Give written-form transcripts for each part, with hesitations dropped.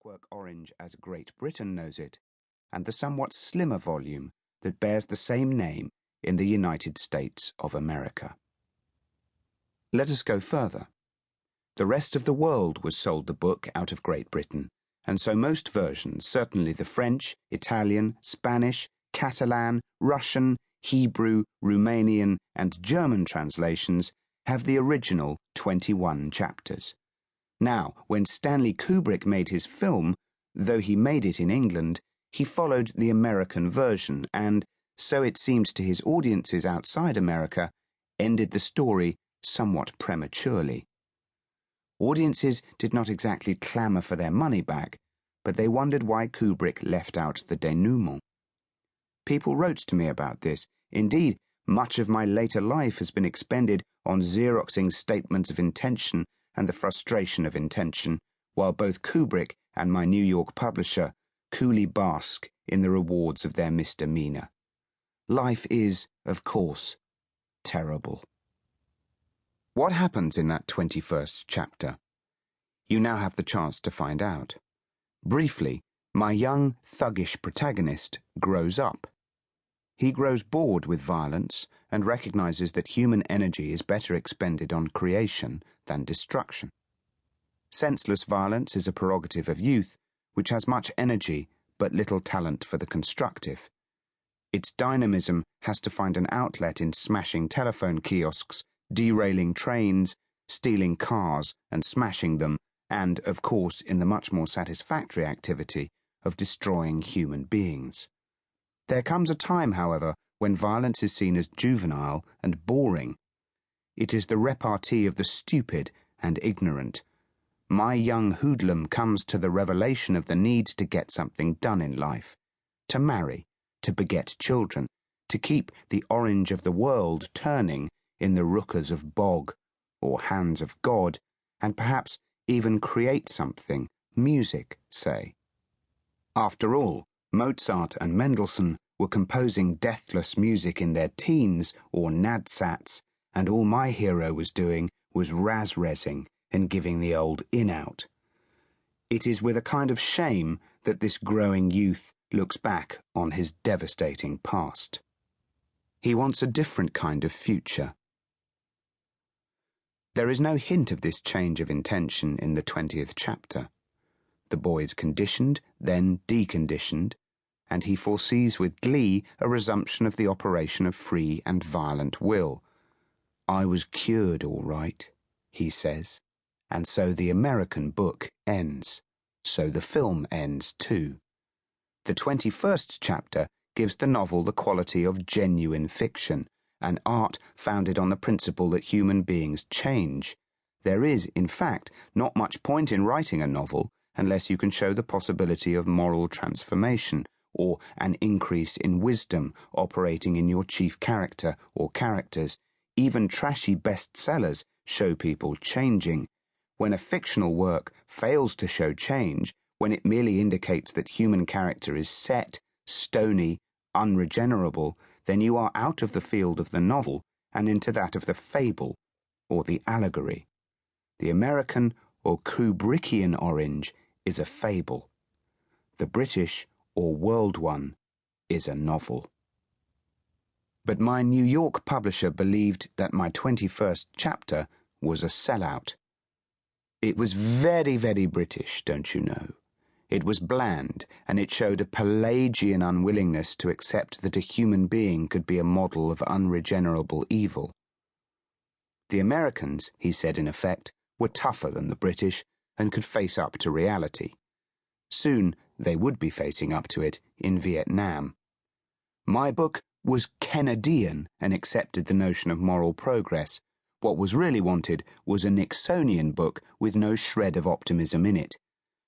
Clockwork Orange as Great Britain knows it, and the somewhat slimmer volume that bears the same name in the United States of America. Let us go further. The rest of the world was sold the book out of Great Britain, and so most versions, certainly the French, Italian, Spanish, Catalan, Russian, Hebrew, Romanian, and German translations have the original 21 chapters. Now, when Stanley Kubrick made his film, though he made it in England, he followed the American version and, so it seemed to his audiences outside America, ended the story somewhat prematurely. Audiences did not exactly clamour for their money back, but they wondered why Kubrick left out the denouement. People wrote to me about this. Indeed, much of my later life has been expended on Xeroxing statements of intention and the frustration of intention, while both Kubrick and my New York publisher coolly bask in the rewards of their misdemeanor. Life is, of course, terrible. What happens in that 21st chapter? You now have the chance to find out. Briefly, my young, thuggish protagonist grows up. He grows bored with violence and recognizes that human energy is better expended on creation than destruction. Senseless violence is a prerogative of youth, which has much energy but little talent for the constructive. Its dynamism has to find an outlet in smashing telephone kiosks, derailing trains, stealing cars and smashing them, and, of course, in the much more satisfactory activity of destroying human beings. There comes a time, however, when violence is seen as juvenile and boring. It is the repartee of the stupid and ignorant. My young hoodlum comes to the revelation of the need to get something done in life, to marry, to beget children, to keep the orange of the world turning in the rookers of bog, or hands of God, and perhaps even create something, music, say. After all, Mozart and Mendelssohn were composing deathless music in their teens or nadsats, and all my hero was doing was raz-rezzing and giving the old in-out. It is with a kind of shame that this growing youth looks back on his devastating past. He wants a different kind of future. There is no hint of this change of intention in the 20th chapter. The boy is conditioned, then deconditioned, and he foresees with glee a resumption of the operation of free and violent will. I was cured all right, he says, and so the American book ends. So the film ends too. The 21st chapter gives the novel the quality of genuine fiction, an art founded on the principle that human beings change. There is, in fact, not much point in writing a novel unless you can show the possibility of moral transformation, or an increase in wisdom operating in your chief character or characters. Even trashy bestsellers show people changing. When a fictional work fails to show change, when it merely indicates that human character is set, stony, unregenerable, then you are out of the field of the novel and into that of the fable or the allegory. The American or Kubrickian orange is a fable. The British or world one is a novel. But my New York publisher believed that my 21st chapter was a sellout. It was very, very British, don't you know? It was bland, and it showed a Pelagian unwillingness to accept that a human being could be a model of unregenerable evil. The Americans, he said in effect, were tougher than the British and could face up to reality. Soon they would be facing up to it in Vietnam. My book was Kennedian and accepted the notion of moral progress. What was really wanted was a Nixonian book with no shred of optimism in it.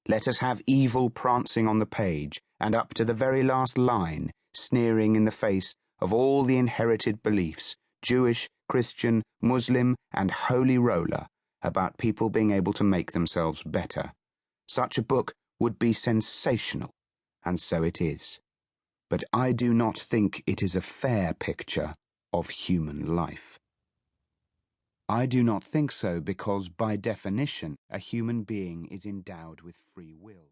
Let us have evil prancing on the page, and up to the very last line, sneering in the face of all the inherited beliefs, Jewish, Christian, Muslim, and holy roller, about people being able to make themselves better. Such a book would be sensational, and so it is. But I do not think it is a fair picture of human life. I do not think so because, by definition, a human being is endowed with free will.